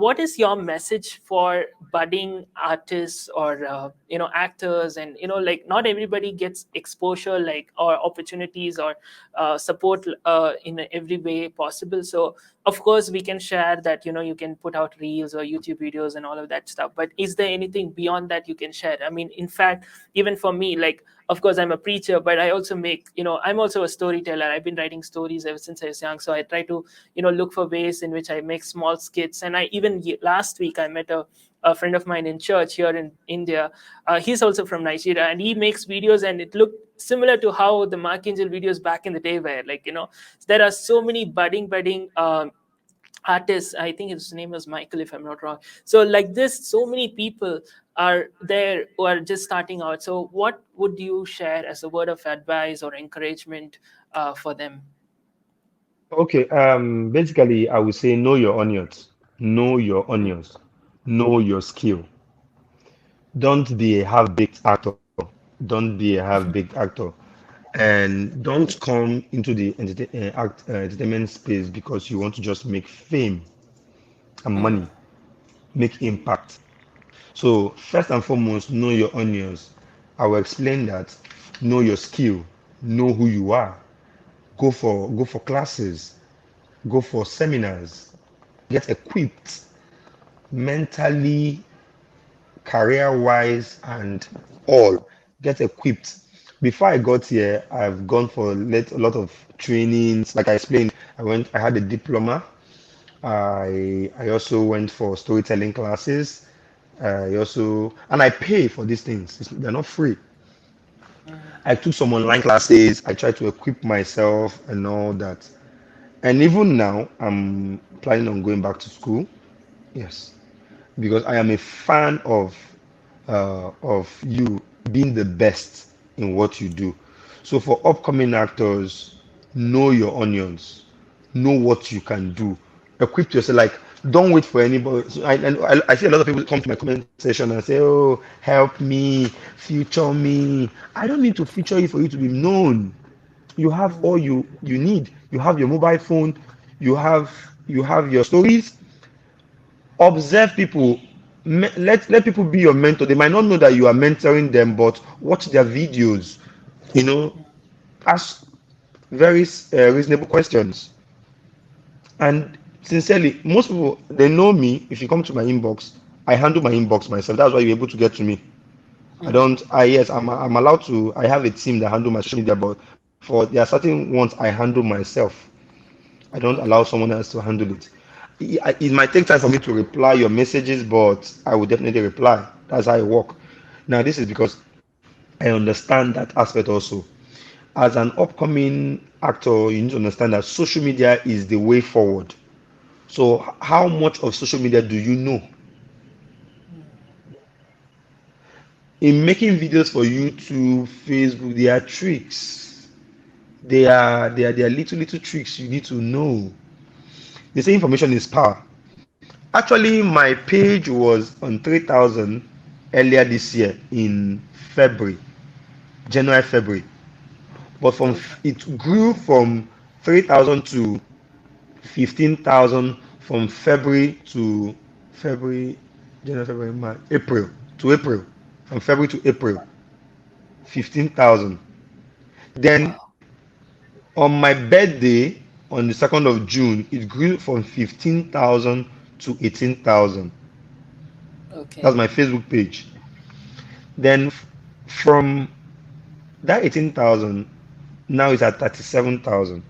what is your message for budding artists or actors? And like, not everybody gets exposure, like, or opportunities, or support in every way possible. So of course we can share that you can put out reels or YouTube videos and all of that stuff, but is there anything beyond that you can share? I mean, in fact, even for me, like, of course I'm a preacher, but I also make, I'm also a storyteller. I've been writing stories ever since I was young, so I try to look for ways in which I make small skits. And I even last week I met a friend of mine in church here in India. He's also from Nigeria, and he makes videos, and it looked similar to how the Mark Angel videos back in the day were. Like, there are so many budding artists. I think his name was Michael, if I'm not wrong. So like this, so many people are there who are just starting out. So what would you share as a word of advice or encouragement for them? Okay, basically, I would say know your onions, know your onions, know your skill. Don't be a half-baked actor. Don't be a half-baked actor, and don't come into the entertainment space because you want to just make fame and money, make impact. So first and foremost, know your onions. I will explain that. Know your skill. Know who you are. Go for classes. Go for seminars. Get equipped mentally, career-wise, and all. Get equipped. Before I got here, I've gone for a lot of trainings. Like I explained, I had a diploma. I also went for storytelling classes. And I pay for these things. They're not free. I took some online classes. I tried to equip myself and all that. And even now, I'm planning on going back to school. Yes, because I am a fan of you being the best in what you do. So for upcoming actors, know your onions, know what you can do, equip yourself. Like, don't wait for anybody. So I see a lot of people come to my comment section and say, "Oh, help me, feature me." I don't need to feature you for you to be known. You have all you need. You have your mobile phone. You have your stories. Observe people. Let people be your mentor. They might not know that you are mentoring them, but watch their videos. You know, ask very reasonable questions. And sincerely, most people, they know me. If you come to my inbox, I handle my inbox myself. That's why you're able to get to me. I don't. I Yes, I'm allowed to. I have a team that handle my social media, but for there are certain ones I handle myself. I don't allow Okay. someone else to handle it. It might take time for me to reply your messages, but I will definitely reply. That's how I work. Now, this is because I understand that aspect also. As an upcoming actor, you need to understand that social media is the way forward. So, how much of social media do you know? In making videos for YouTube, Facebook, there are tricks. There are little tricks you need to know. They say information is power. Actually, my page was on 3,000 earlier this year in February, January, February. But Okay. it grew from 3,000 to 15,000 from February, January, February, March, April to April. From February to April, 15,000. Then Wow. on my birthday, on the 2nd of June, it grew from 15,000 to 18,000. That's Okay. my Facebook page. Then from that 18,000, now it's at 37,000.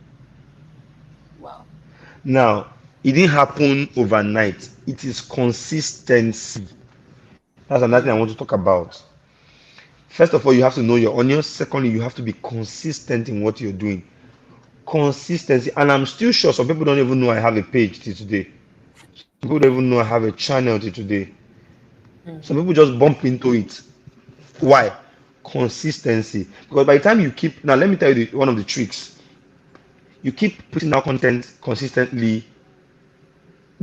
Wow. Now, it didn't happen overnight. It is consistency. That's another thing I want to talk about. First of all, you have to know your onions. Secondly, you have to be consistent in what you're doing. Consistency. And I'm still sure some people don't even know I have a page till today. Some people don't even know I have a channel till today. Some people just bump into it. Why? Consistency. Because by the time you keep, now let me tell you one of the tricks. You keep putting out content consistently,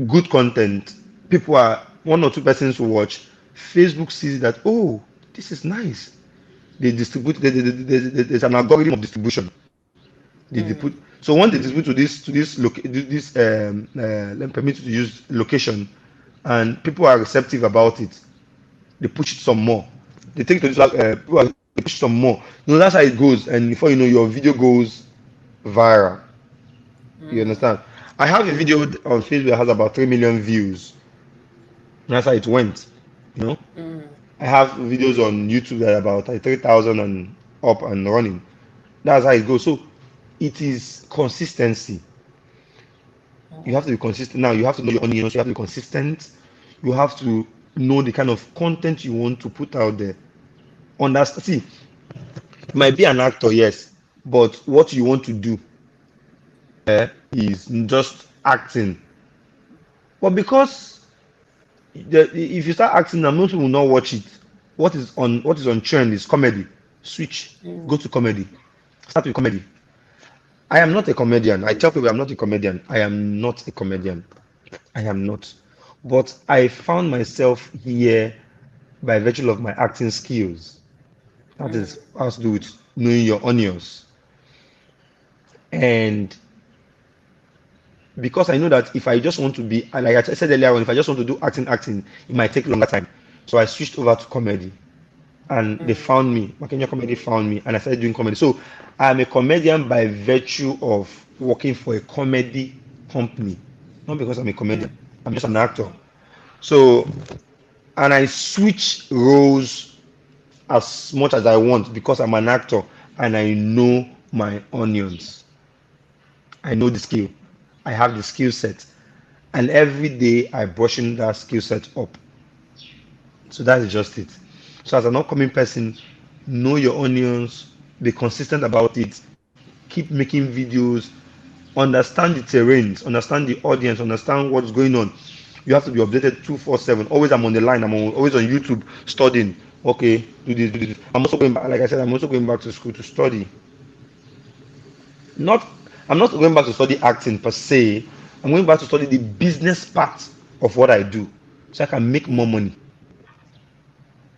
good content. People are, one or two persons who watch. Facebook sees that, oh, this is nice. They distribute. There's an algorithm of distribution. They put, so once they distribute to this let me permit you to use location. and people are receptive about it. They push it some more. They take it to this people are, they push some more. That's how it goes. And before you know, your video goes viral. You Mm, understand? I have a video on Facebook that has about 3 million views. That's how it went. You know, mm, I have videos on YouTube that are about 3,000 and up and running. That's how it goes. So it is consistency. You have to mm, be consistent. Now you have to know your audience. You have to be consistent. You have to know the kind of content you want to put out there. Understand? See, you might be an actor, yes, but what you want to do is just acting. But because if you start acting and most people will not watch it, what is on trend is comedy. Switch, mm, go to comedy. Start with comedy. I am not a comedian. I tell people I'm not a comedian. I am not a comedian. I am not. But I found myself here by virtue of my acting skills. That mm, is has to do with knowing your onions. And because I know that if I just want to be, like I said earlier on, if I just want to do acting, it might take longer time. So I switched over to comedy, and they mm, found me. Kenya Comedy found me, and I started doing comedy. So I'm a comedian by virtue of working for a comedy company, not because I'm a mm, comedian. I'm just an actor. So, and I switch roles as much as I want because I'm an actor and I know my onions. I know the skill. I have the skill set. And every day I brushing that skill set up. So that is just it. So as an upcoming person, know your onions, be consistent about it, keep making videos, understand the terrains, understand the audience, understand what's going on. You have to be updated 247. Always I'm on the line, always on YouTube studying. Okay, do this, do this. I'm also going back, like I said, I'm also going back to school to study. Not I'm not going back to study acting per se. I'm going back to study the business part of what I do so I can make more mm. money.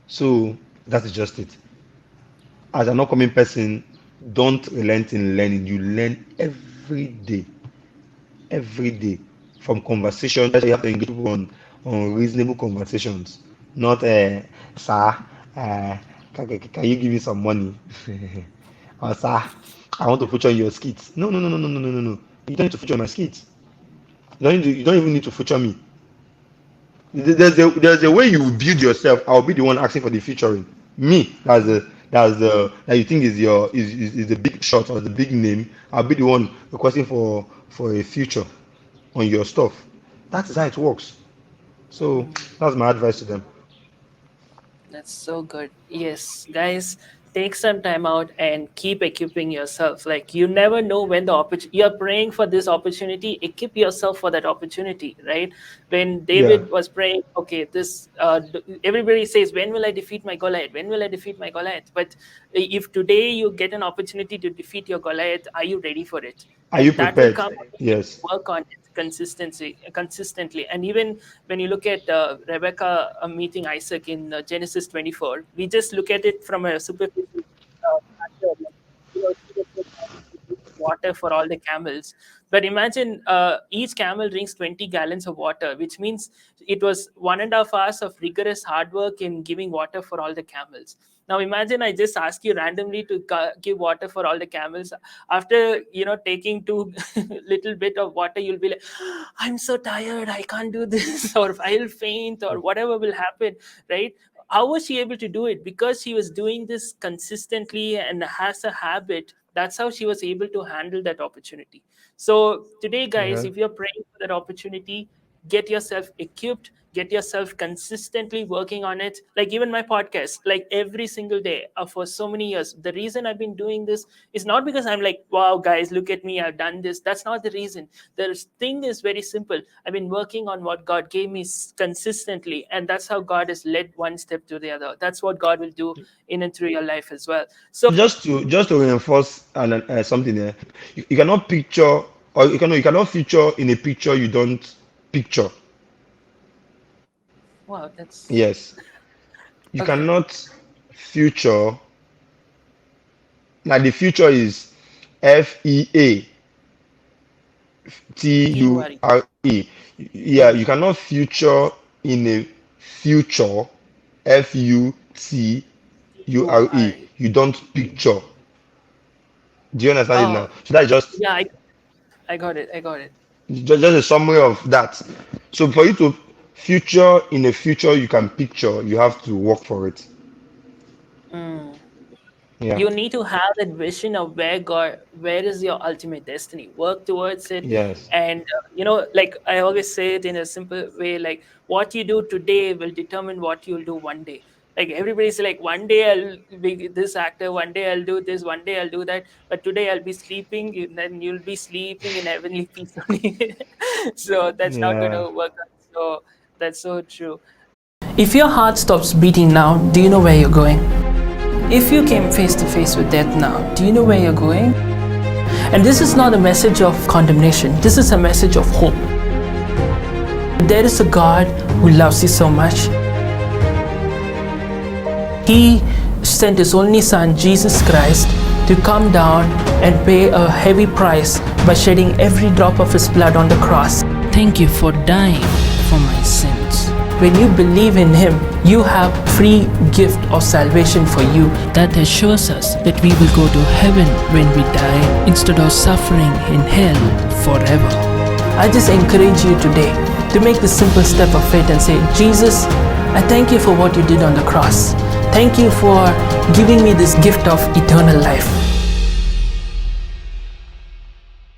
So that is just it. As an upcoming person, don't relent in learning. You learn every day from conversation. That's why you have to engage people on reasonable conversations, not sir, can you give me some money? Or sir, I want to feature on your skits. No, no, no, no, no, no, no, no, no. You don't need to feature on my skits. You don't even need to feature me. There's a way you build yourself. I'll be the one asking for the featuring. Me, that you think is is the big shot or the big name. I'll be the one requesting for a feature on your stuff. That is how it works. So that's my advice to them. That's so good. Yes, guys, take some time out and keep equipping yourself. Like you never know when the opportunity you're praying for this opportunity, equip yourself for that opportunity, right? When Yeah. David was praying, okay, everybody says, when will I defeat my Goliath? When will I defeat my Goliath? But if today you get an opportunity to defeat your Goliath, are you ready for it? Are you And that will prepared? come if you Yes. work on it consistently. And even when you look at Rebecca meeting Isaac in Genesis 24, we just look at it from a superficial factor, like, she was so trying to bring water for all the camels. But imagine each camel drinks 20 gallons of water, which means it was 1.5 hours of rigorous hard work in giving water for all the camels. Now imagine I just ask you randomly to give water for all the camels. After taking too little bit of water, you'll be like, I'm so tired, I can't do this, or I'll faint, or whatever will happen, right? How was she able to do it? Because she was doing this consistently and has a habit. That's how she was able to handle that opportunity. So today, guys, Yeah. if you're praying for that opportunity, get yourself equipped, get yourself consistently working on it. Like even my podcast, like every single day, for so many years, the reason I've been doing this is not because I'm like, wow, guys, look at me, I've done this. That's not the reason. The thing is very simple. I've been working on what God gave me consistently, and that's how God has led one step to the other. That's what God will do in and through your life as well. So Just to reinforce something there, you cannot picture or you cannot feature in a picture you don't picture. wow, that's Yes, you okay. cannot future like the future is FEATURE. T-U-R-E. Yeah, you cannot future. in a future, future. URE. You don't picture. Do you understand it now? Oh, So that's just yeah, I got it. I got it. just a summary of that. So for you to future in a future you can picture, you have to work for it. Mm. Yeah. You need to have that vision of where is your ultimate destiny, work towards it. Yes. And like I always say it in a simple way, like what you do today will determine what you'll do one day. Like everybody's like, one day I'll be this actor, one day I'll do this, one day I'll do that, but today I'll be sleeping, then you'll be sleeping in heavenly peace only. So that's not going Yeah. to work out. So that's so true. If your heart stops beating now, do you know where you're going? If you came face to face with death now, do you know where you're going? And this is not a message of condemnation, this is a message of hope. There is a God who loves you so much. He sent His only Son, Jesus Christ, to come down and pay a heavy price by shedding every drop of His blood on the cross. Thank you for dying for my sins. When you believe in Him, you have free gift of salvation for you. That assures us that we will go to heaven when we die instead of suffering in hell forever. I just encourage you today to make the simple step of faith and say, Jesus, I thank you for what you did on the cross. Thank you for giving me this gift of eternal life.